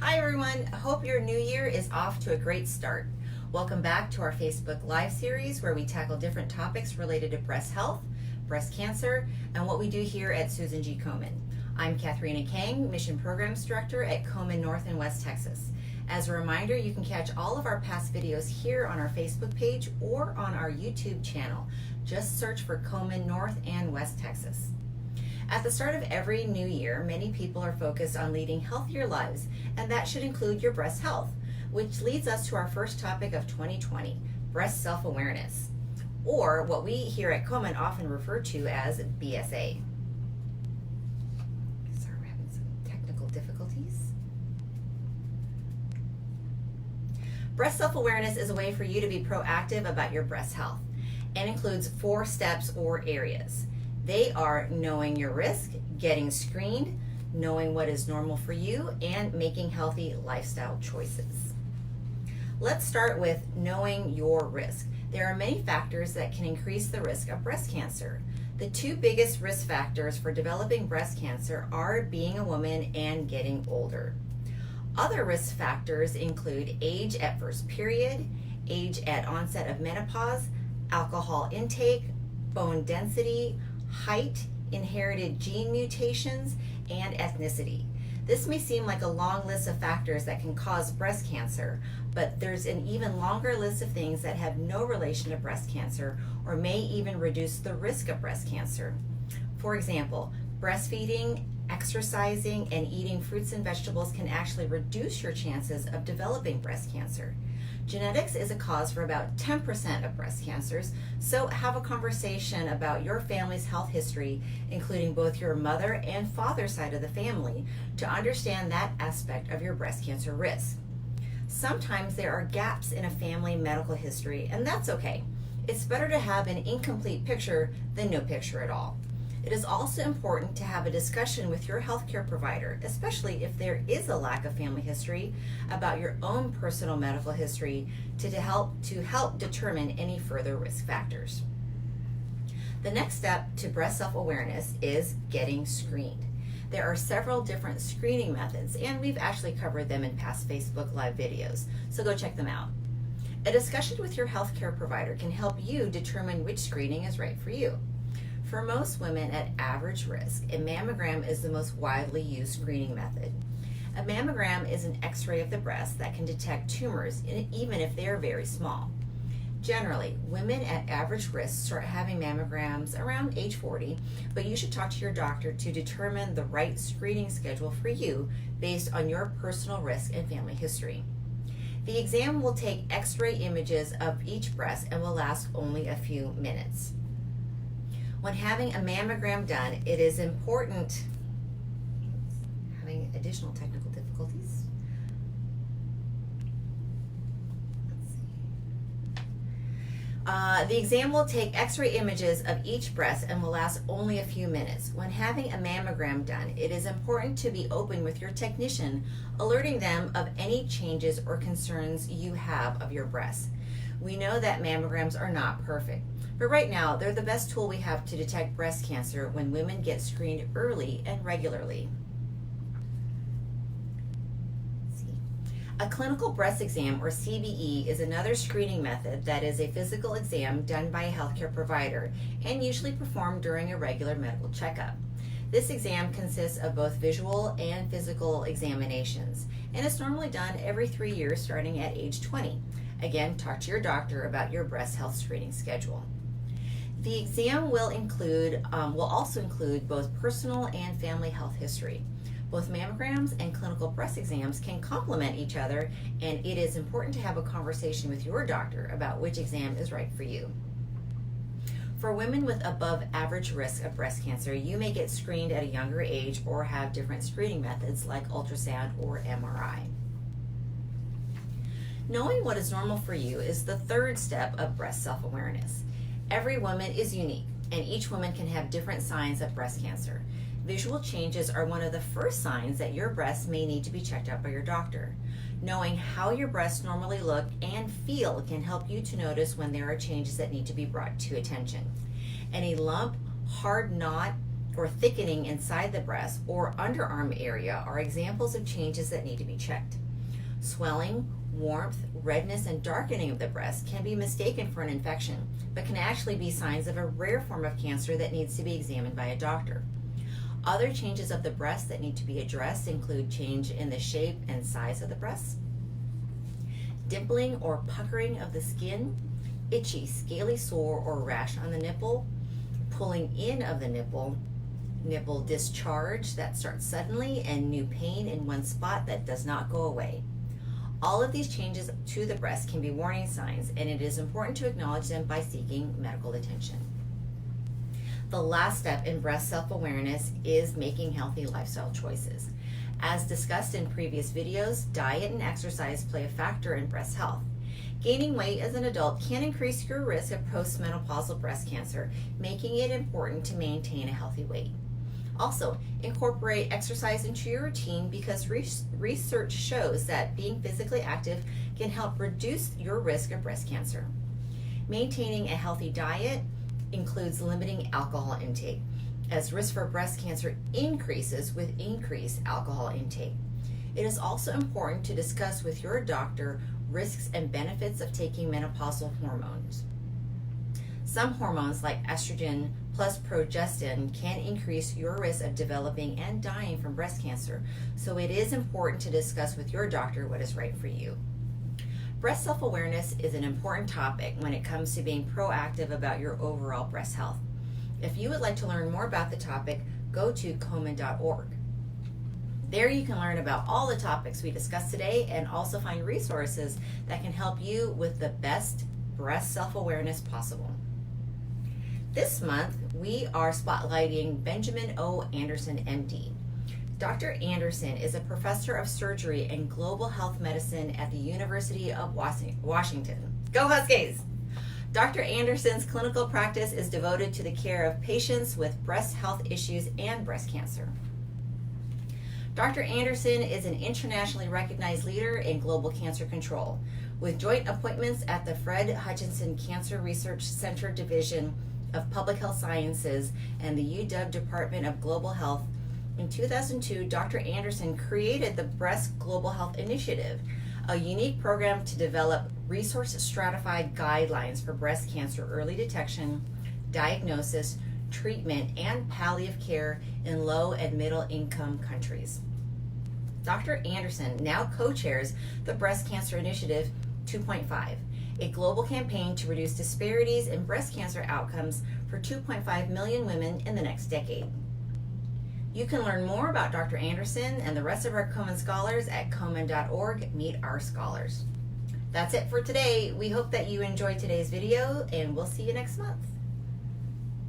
Hi everyone, I hope your new year is off to a great start. Welcome back to our Facebook Live series where we tackle different topics related to breast health, breast cancer, and what we do here at Susan G. Komen. I'm Katharina Kang, Mission Programs Director at Komen North and West Texas. As a reminder, you can catch all of our past videos here on our Facebook page or on our YouTube channel. Just search for Komen North and West Texas. At the start of every new year, many people are focused on leading healthier lives, and that should include your breast health, which leads us to our first topic of 2020, breast self-awareness, or what we here at Komen often refer to as BSA. Sorry, we're having some technical difficulties. Breast self-awareness is a way for you to be proactive about your breast health and includes 4 steps or areas. They are knowing your risk, getting screened, knowing what is normal for you, and making healthy lifestyle choices. Let's start with knowing your risk. There are many factors that can increase the risk of breast cancer. The 2 biggest risk factors for developing breast cancer are being a woman and getting older. Other risk factors include age at first period, age at onset of menopause, alcohol intake, bone density, height, inherited gene mutations, and ethnicity. This may seem like a long list of factors that can cause breast cancer, but there's an even longer list of things that have no relation to breast cancer or may even reduce the risk of breast cancer. For example, breastfeeding, exercising, and eating fruits and vegetables can actually reduce your chances of developing breast cancer. Genetics is a cause for about 10% of breast cancers, so have a conversation about your family's health history, including both your mother and father side of the family, to understand that aspect of your breast cancer risk. Sometimes there are gaps in a family medical history, and that's okay. It's better to have an incomplete picture than no picture at all. It is also important to have a discussion with your healthcare provider, especially if there is a lack of family history, about your own personal medical history to help determine any further risk factors. The next step to breast self-awareness is getting screened. There are several different screening methods, and we've actually covered them in past Facebook Live videos, so go check them out. A discussion with your healthcare provider can help you determine which screening is right for you. For most women at average risk, a mammogram is the most widely used screening method. A mammogram is an X-ray of the breast that can detect tumors even if they are very small. Generally, women at average risk start having mammograms around age 40, but you should talk to your doctor to determine the right screening schedule for you based on your personal risk and family history. The exam will take X-ray images of each breast and will last only a few minutes. When having a mammogram done, it is important, having additional technical difficulties. The exam will take X-ray images of each breast and will last only a few minutes. When having a mammogram done, it is important to be open with your technician, alerting them of any changes or concerns you have of your breast. We know that mammograms are not perfect, but right now they're the best tool we have to detect breast cancer when women get screened early and regularly. A clinical breast exam, or CBE, is another screening method that is a physical exam done by a healthcare provider and usually performed during a regular medical checkup. This exam consists of both visual and physical examinations and is normally done every 3 years starting at age 20. Again, talk to your doctor about your breast health screening schedule. The exam will also include both personal and family health history. Both mammograms and clinical breast exams can complement each other, and it is important to have a conversation with your doctor about which exam is right for you. For women with above average risk of breast cancer, you may get screened at a younger age or have different screening methods like ultrasound or MRI. Knowing what is normal for you is the 3rd step of breast self-awareness. Every woman is unique, and each woman can have different signs of breast cancer. Visual changes are one of the first signs that your breasts may need to be checked out by your doctor. Knowing how your breasts normally look and feel can help you to notice when there are changes that need to be brought to attention. Any lump, hard knot, or thickening inside the breast or underarm area are examples of changes that need to be checked. Swelling, warmth, redness, and darkening of the breast can be mistaken for an infection, but can actually be signs of a rare form of cancer that needs to be examined by a doctor. Other changes of the breast that need to be addressed include change in the shape and size of the breast, dimpling or puckering of the skin, itchy, scaly sore or rash on the nipple, pulling in of the nipple discharge that starts suddenly, and new pain in one spot that does not go away. All of these changes to the breast can be warning signs, and it is important to acknowledge them by seeking medical attention. The last step in breast self-awareness is making healthy lifestyle choices. As discussed in previous videos, diet and exercise play a factor in breast health. Gaining weight as an adult can increase your risk of postmenopausal breast cancer, making it important to maintain a healthy weight. Also, incorporate exercise into your routine because research shows that being physically active can help reduce your risk of breast cancer. Maintaining a healthy diet includes limiting alcohol intake, as risk for breast cancer increases with increased alcohol intake. It is also important to discuss with your doctor risks and benefits of taking menopausal hormones. Some hormones like estrogen plus progestin can increase your risk of developing and dying from breast cancer, so it is important to discuss with your doctor what is right for you. Breast self-awareness is an important topic when it comes to being proactive about your overall breast health. If you would like to learn more about the topic, go to Komen.org. There you can learn about all the topics we discussed today and also find resources that can help you with the best breast self-awareness possible. This month, we are spotlighting Benjamin O. Anderson, MD. Dr. Anderson is a professor of surgery and global health medicine at the University of Washington. Go Huskies! Dr. Anderson's clinical practice is devoted to the care of patients with breast health issues and breast cancer. Dr. Anderson is an internationally recognized leader in global cancer control, with joint appointments at the Fred Hutchinson Cancer Research Center Division of Public Health Sciences and the UW Department of Global Health. In 2002, Dr. Anderson created the Breast Global Health Initiative, a unique program to develop resource-stratified guidelines for breast cancer early detection, diagnosis, treatment, and palliative care in low and middle-income countries. Dr. Anderson now co-chairs the Breast Cancer Initiative 2.5, a global campaign to reduce disparities in breast cancer outcomes for 2.5 million women in the next decade. You can learn more about Dr. Anderson and the rest of our Komen scholars at Komen.org. Meet our scholars. That's it for today. We hope that you enjoyed today's video, and we'll see you next month.